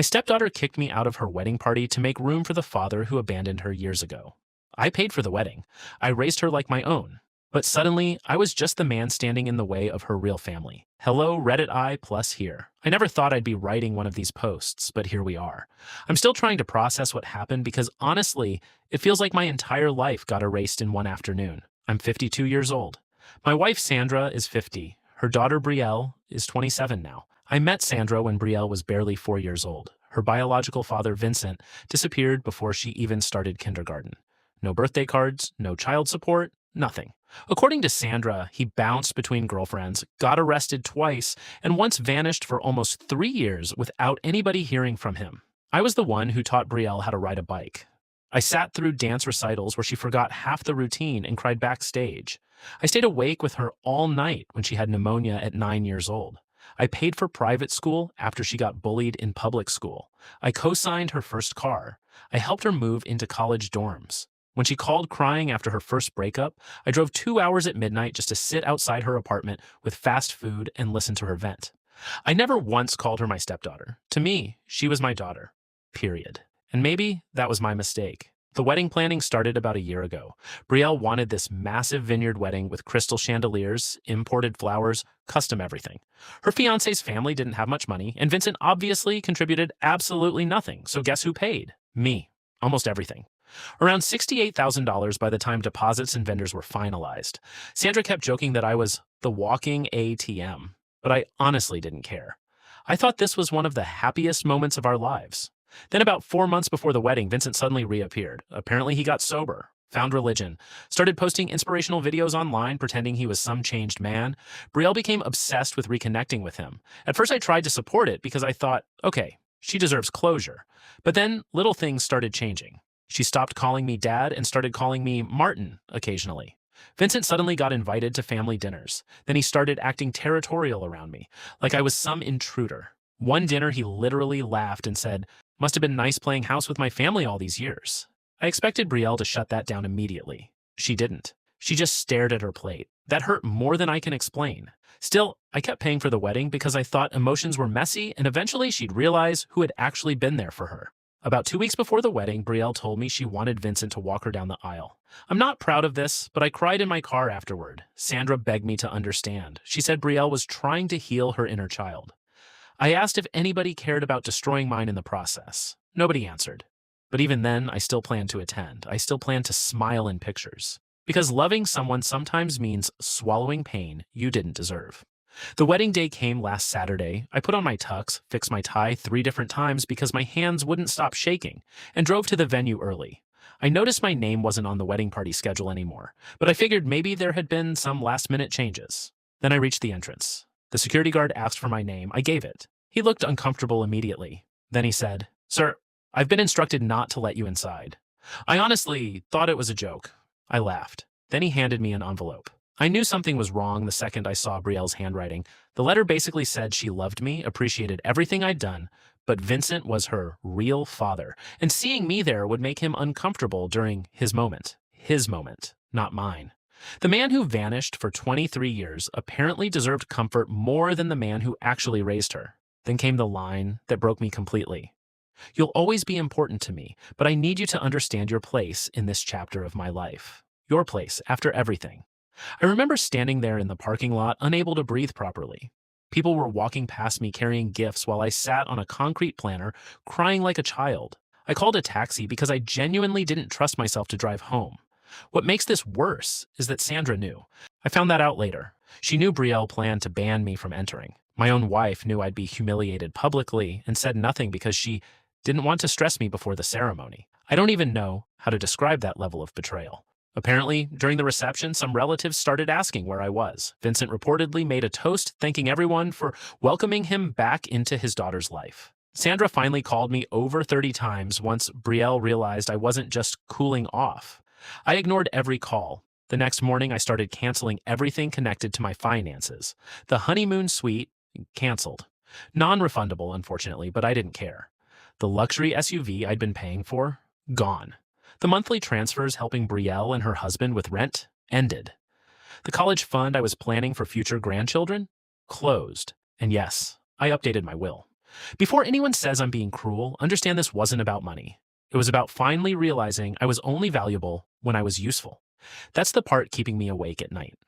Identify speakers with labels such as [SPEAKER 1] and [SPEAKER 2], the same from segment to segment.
[SPEAKER 1] My stepdaughter kicked me out of her wedding party to make room for the father who abandoned her years ago. I paid for the wedding. I raised her like my own. But suddenly, I was just the man standing in the way of her real family. Hello, Reddit I plus here. I never thought I'd be writing one of these posts, but here we are. I'm still trying to process what happened because honestly, it feels like my entire life got erased in one afternoon. I'm 52 years old. My wife Sandra is 50. Her daughter Brielle is 27 now. I met Sandra when Brielle was barely 4 years old. Her biological father, Vincent, disappeared before she even started kindergarten. No birthday cards, no child support, nothing. According to Sandra, he bounced between girlfriends, got arrested twice, and once vanished for almost 3 years without anybody hearing from him. I was the one who taught Brielle how to ride a bike. I sat through dance recitals where she forgot half the routine and cried backstage. I stayed awake with her all night when she had pneumonia at 9 years old. I paid for private school after she got bullied in public school. I co-signed her first car. I helped her move into college dorms. When she called crying after her first breakup, I drove 2 hours at midnight just to sit outside her apartment with fast food and listen to her vent. I never once called her my stepdaughter. To me, she was my daughter. Period. And maybe that was my mistake. The wedding planning started about a year ago. Brielle wanted this massive vineyard wedding with crystal chandeliers, imported flowers, custom everything. Her fiancé's family didn't have much money, and Vincent obviously contributed absolutely nothing. So guess who paid? Me. Almost everything. Around $68,000 by the time deposits and vendors were finalized. Sandra kept joking that I was the walking ATM, but I honestly didn't care. I thought this was one of the happiest moments of our lives. Then about 4 months before the wedding, Vincent suddenly reappeared. Apparently he got sober, found religion, started posting inspirational videos online pretending he was some changed man. Brielle became obsessed with reconnecting with him. At first I tried to support it because I thought, okay, she deserves closure. But then little things started changing. She stopped calling me dad and started calling me Martin occasionally. Vincent suddenly got invited to family dinners. Then he started acting territorial around me, like I was some intruder. One dinner he literally laughed and said, "Must have been nice playing house with my family all these years." I expected Brielle to shut that down immediately. She didn't. She just stared at her plate. That hurt more than I can explain. Still, I kept paying for the wedding because I thought emotions were messy and eventually she'd realize who had actually been there for her. About 2 weeks before the wedding, Brielle told me she wanted Vincent to walk her down the aisle. I'm not proud of this, but I cried in my car afterward. Sandra begged me to understand. She said Brielle was trying to heal her inner child. I asked if anybody cared about destroying mine in the process. Nobody answered. But even then, I still plan to attend. I still plan to smile in pictures. Because loving someone sometimes means swallowing pain you didn't deserve. The wedding day came last Saturday. I put on my tux, fixed my tie 3 different times because my hands wouldn't stop shaking, and drove to the venue early. I noticed my name wasn't on the wedding party schedule anymore, but I figured maybe there had been some last-minute changes. Then I reached the entrance. The security guard asked for my name. I gave it. He looked uncomfortable immediately. Then he said, "Sir, I've been instructed not to let you inside." I honestly thought it was a joke. I laughed. Then he handed me an envelope. I knew something was wrong the second I saw Brielle's handwriting. The letter basically said she loved me, appreciated everything I'd done, but Vincent was her real father, and seeing me there would make him uncomfortable during his moment. His moment, not mine. The man who vanished for 23 years apparently deserved comfort more than the man who actually raised her. Then came the line that broke me completely. "You'll always be important to me, but I need you to understand your place in this chapter of my life. Your place after everything." I remember standing there in the parking lot, unable to breathe properly. People were walking past me carrying gifts while I sat on a concrete planter, crying like a child. I called a taxi because I genuinely didn't trust myself to drive home. What makes this worse is that Sandra knew. I found that out later. She knew Brielle planned to ban me from entering. My own wife knew I'd be humiliated publicly and said nothing because she didn't want to stress me before the ceremony. I don't even know how to describe that level of betrayal. Apparently, during the reception, some relatives started asking where I was. Vincent reportedly made a toast thanking everyone for welcoming him back into his daughter's life. Sandra finally called me over 30 times once Brielle realized I wasn't just cooling off. I ignored every call. The next morning, I started canceling everything connected to my finances. The honeymoon suite, canceled. Non-refundable, unfortunately, but I didn't care. The luxury SUV I'd been paying for, gone. The monthly transfers helping Brielle and her husband with rent, ended. The college fund I was planning for future grandchildren, closed. And yes, I updated my will. Before anyone says I'm being cruel, understand this wasn't about money. It was about finally realizing I was only valuable when I was useful. That's the part keeping me awake at night.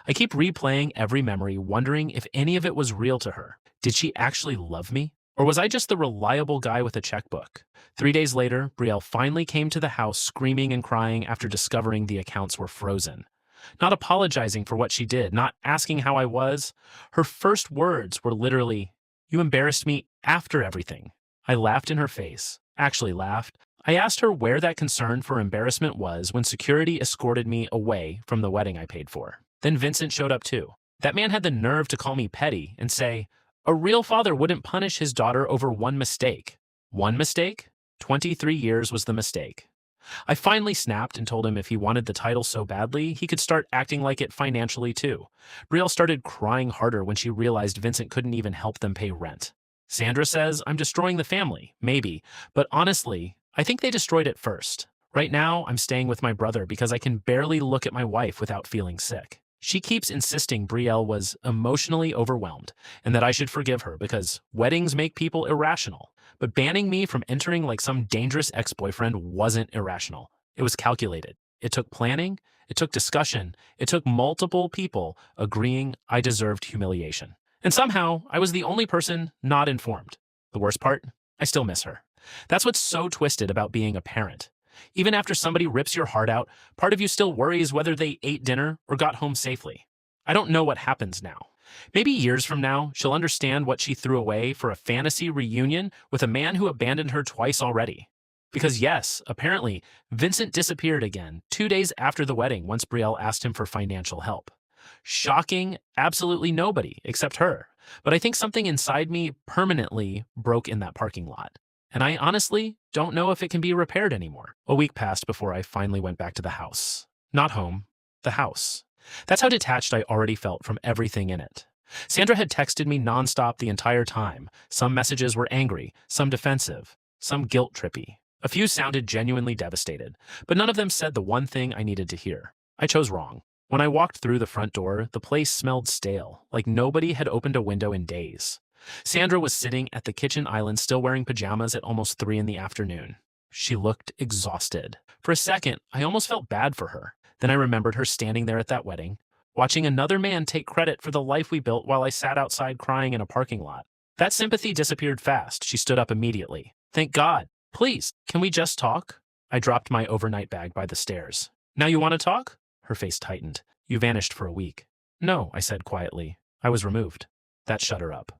[SPEAKER 1] I keep replaying every memory, wondering if any of it was real to her. Did she actually love me? Or was I just the reliable guy with a checkbook? 3 days later, Brielle finally came to the house screaming and crying after discovering the accounts were frozen. Not apologizing for what she did, not asking how I was. Her first words were literally, "You embarrassed me after everything." I laughed in her face. Actually laughed. I asked her where that concern for embarrassment was when security escorted me away from the wedding I paid for. Then Vincent showed up too. That man had the nerve to call me petty and say, a real father wouldn't punish his daughter over one mistake. One mistake? 23 years was the mistake. I finally snapped and told him if he wanted the title so badly, he could start acting like it financially too. Brielle started crying harder when she realized Vincent couldn't even help them pay rent. Sandra says I'm destroying the family, maybe, but honestly, I think they destroyed it first. Right now, I'm staying with my brother because I can barely look at my wife without feeling sick. She keeps insisting Brielle was emotionally overwhelmed and that I should forgive her because weddings make people irrational. But banning me from entering like some dangerous ex-boyfriend wasn't irrational. It was calculated. It took planning, it took discussion, it took multiple people agreeing I deserved humiliation. And somehow, I was the only person not informed. The worst part? I still miss her. That's what's so twisted about being a parent. Even after somebody rips your heart out, part of you still worries whether they ate dinner or got home safely. I don't know what happens now. Maybe years from now, she'll understand what she threw away for a fantasy reunion with a man who abandoned her twice already. Because yes, apparently, Vincent disappeared again 2 days after the wedding once Brielle asked him for financial help. Shocking, absolutely nobody except her. But I think something inside me permanently broke in that parking lot. And I honestly don't know if it can be repaired anymore. A week passed before I finally went back to the house. Not home, the house. That's how detached I already felt from everything in it. Sandra had texted me nonstop the entire time. Some messages were angry, some defensive, some guilt-trippy. A few sounded genuinely devastated, but none of them said the one thing I needed to hear. I chose wrong. When I walked through the front door, the place smelled stale, like nobody had opened a window in days. Sandra was sitting at the kitchen island still wearing pajamas at almost 3 in the afternoon. She looked exhausted. For a second, I almost felt bad for her. Then I remembered her standing there at that wedding, watching another man take credit for the life we built while I sat outside crying in a parking lot. That sympathy disappeared fast. She stood up immediately. Thank God. Please, can we just talk? I dropped my overnight bag by the stairs. Now you want to talk? Her face tightened. You vanished for a week. No, I said quietly. I was removed. That shut her up.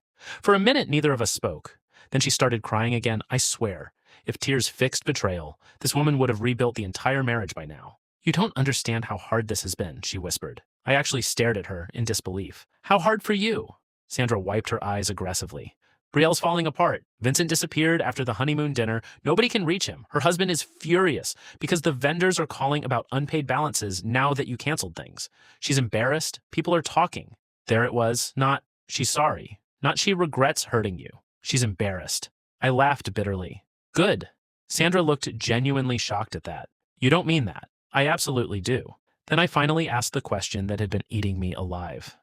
[SPEAKER 1] For a minute, neither of us spoke. Then she started crying again. I swear, if tears fixed betrayal, this woman would have rebuilt the entire marriage by now. You don't understand how hard this has been, she whispered. I actually stared at her in disbelief. How hard for you? Sandra wiped her eyes aggressively. Brielle's falling apart. Vincent disappeared after the honeymoon dinner. Nobody can reach him. Her husband is furious because the vendors are calling about unpaid balances now that you canceled things. She's embarrassed. People are talking. There it was. Not, she's sorry. Not she regrets hurting you. She's embarrassed. I laughed bitterly. Good. Sandra looked genuinely shocked at that. You don't mean that. I absolutely do. Then I finally asked the question that had been eating me alive.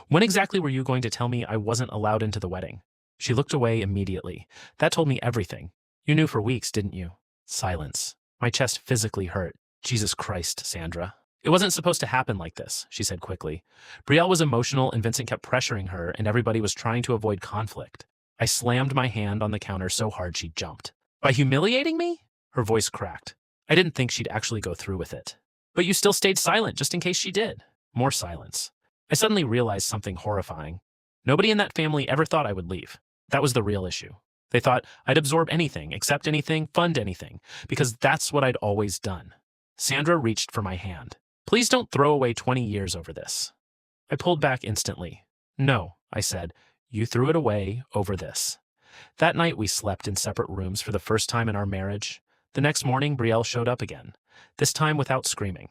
[SPEAKER 1] When exactly were you going to tell me I wasn't allowed into the wedding? She looked away immediately. That told me everything. You knew for weeks, didn't you? Silence. My chest physically hurt. Jesus Christ, Sandra. It wasn't supposed to happen like this, she said quickly. Brielle was emotional and Vincent kept pressuring her and everybody was trying to avoid conflict. I slammed my hand on the counter so hard she jumped. By humiliating me? Her voice cracked. I didn't think she'd actually go through with it. But you still stayed silent just in case she did. More silence. I suddenly realized something horrifying. Nobody in that family ever thought I would leave. That was the real issue. They thought I'd absorb anything, accept anything, fund anything, because that's what I'd always done. Sandra reached for my hand. Please don't throw away 20 years over this. I pulled back instantly. No, I said, you threw it away over this. That night we slept in separate rooms for the first time in our marriage. The next morning, Brielle showed up again, this time without screaming.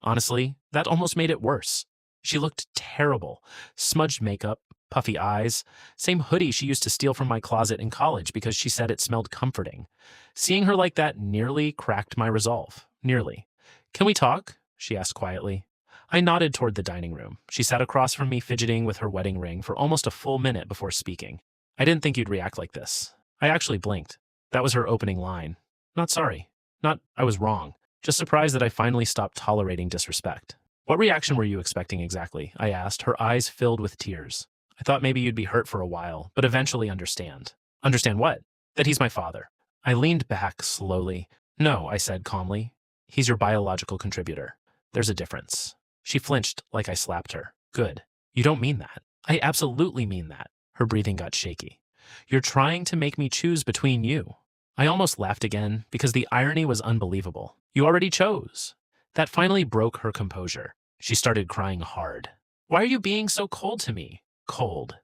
[SPEAKER 1] Honestly, that almost made it worse. She looked terrible. Smudged makeup, puffy eyes, same hoodie she used to steal from my closet in college because she said it smelled comforting. Seeing her like that nearly cracked my resolve. Nearly. Can we talk? She asked quietly. I nodded toward the dining room. She sat across from me fidgeting with her wedding ring for almost a full minute before speaking. I didn't think you'd react like this. I actually blinked. That was her opening line. Not sorry. Not, I was wrong. Just surprised that I finally stopped tolerating disrespect. What reaction were you expecting exactly? I asked, her eyes filled with tears. I thought maybe you'd be hurt for a while, but eventually understand. Understand what? That he's my father. I leaned back slowly. No, I said calmly. He's your biological contributor. There's a difference. She flinched like I slapped her. Good. You don't mean that. I absolutely mean that. Her breathing got shaky. You're trying to make me choose between you. I almost laughed again because the irony was unbelievable. You already chose. That finally broke her composure. She started crying hard. Why are you being so cold to me? Cold.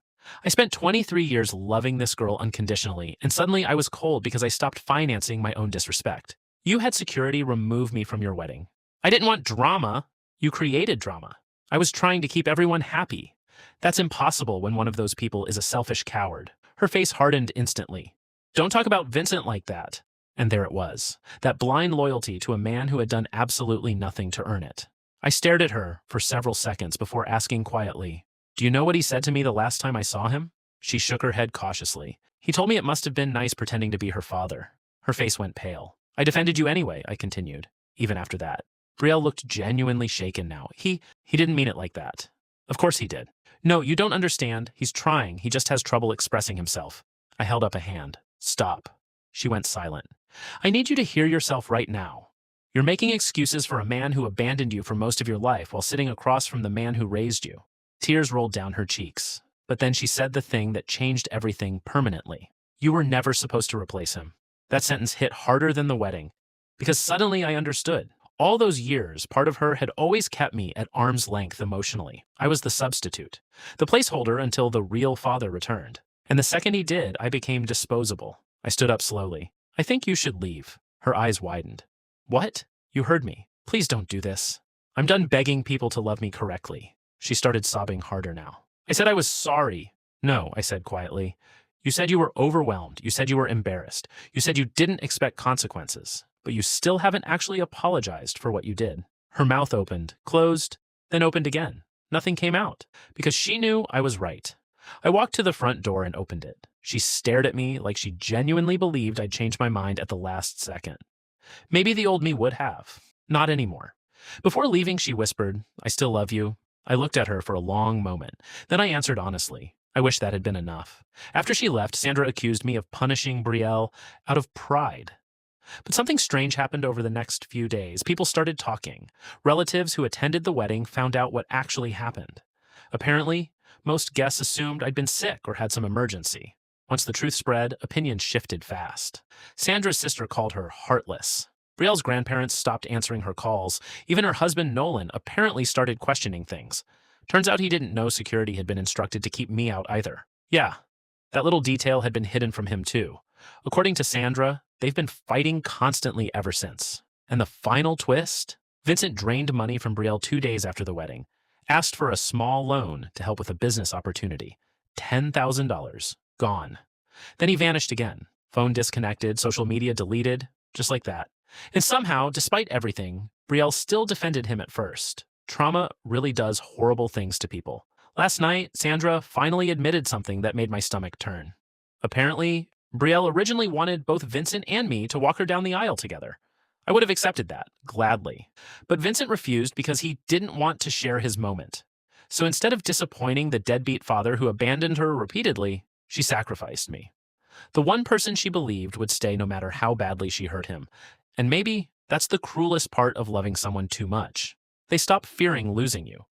[SPEAKER 1] I spent 23 years loving this girl unconditionally, and suddenly I was cold because I stopped financing my own disrespect. You had security remove me from your wedding. I didn't want drama. You created drama. I was trying to keep everyone happy. That's impossible when one of those people is a selfish coward. Her face hardened instantly. Don't talk about Vincent like that. And there it was, that blind loyalty to a man who had done absolutely nothing to earn it. I stared at her for several seconds before asking quietly, do you know what he said to me the last time I saw him? She shook her head cautiously. He told me it must have been nice pretending to be her father. Her face went pale. I defended you anyway, I continued, even after that. Brielle looked genuinely shaken now. He didn't mean it like that. Of course he did. No, you don't understand. He's trying. He just has trouble expressing himself. I held up a hand. Stop. She went silent. I need you to hear yourself right now. You're making excuses for a man who abandoned you for most of your life while sitting across from the man who raised you. Tears rolled down her cheeks. But then she said the thing that changed everything permanently. You were never supposed to replace him. That sentence hit harder than the wedding, because suddenly I understood. All those years, part of her had always kept me at arm's length emotionally. I was the substitute, the placeholder until the real father returned. And the second he did, I became disposable. I stood up slowly. I think you should leave. Her eyes widened. What? You heard me. Please don't do this. I'm done begging people to love me correctly. She started sobbing harder now. I said I was sorry. No, I said quietly. You said you were overwhelmed. You said you were embarrassed. You said you didn't expect consequences. But you still haven't actually apologized for what you did. Her mouth opened, closed, then opened again. Nothing came out, because she knew I was right. I walked to the front door and opened it. She stared at me like she genuinely believed I'd changed my mind at the last second. Maybe the old me would have. Not anymore. Before leaving, she whispered, I still love you. I looked at her for a long moment. Then I answered honestly. I wish that had been enough. After she left, Sandra accused me of punishing Brielle out of pride. But something strange happened over the next few days. People started talking. Relatives who attended the wedding found out what actually happened. Apparently, most guests assumed I'd been sick or had some emergency. Once the truth spread, opinions shifted fast. Sandra's sister called her heartless. Brielle's grandparents stopped answering her calls. Even her husband, Nolan, apparently started questioning things. Turns out he didn't know security had been instructed to keep me out either. Yeah, that little detail had been hidden from him too. According to Sandra, they've been fighting constantly ever since. And the final twist? Vincent drained money from Brielle 2 days after the wedding, asked for a small loan to help with a business opportunity. $10,000. Gone. Then he vanished again. Phone disconnected, social media deleted, just like that. And somehow, despite everything, Brielle still defended him at first. Trauma really does horrible things to people. Last night, Sandra finally admitted something that made my stomach turn. Apparently, Brielle originally wanted both Vincent and me to walk her down the aisle together. I would have accepted that, gladly. But Vincent refused because he didn't want to share his moment. So instead of disappointing the deadbeat father who abandoned her repeatedly, she sacrificed me. The one person she believed would stay no matter how badly she hurt him. And maybe that's the cruelest part of loving someone too much. They stop fearing losing you.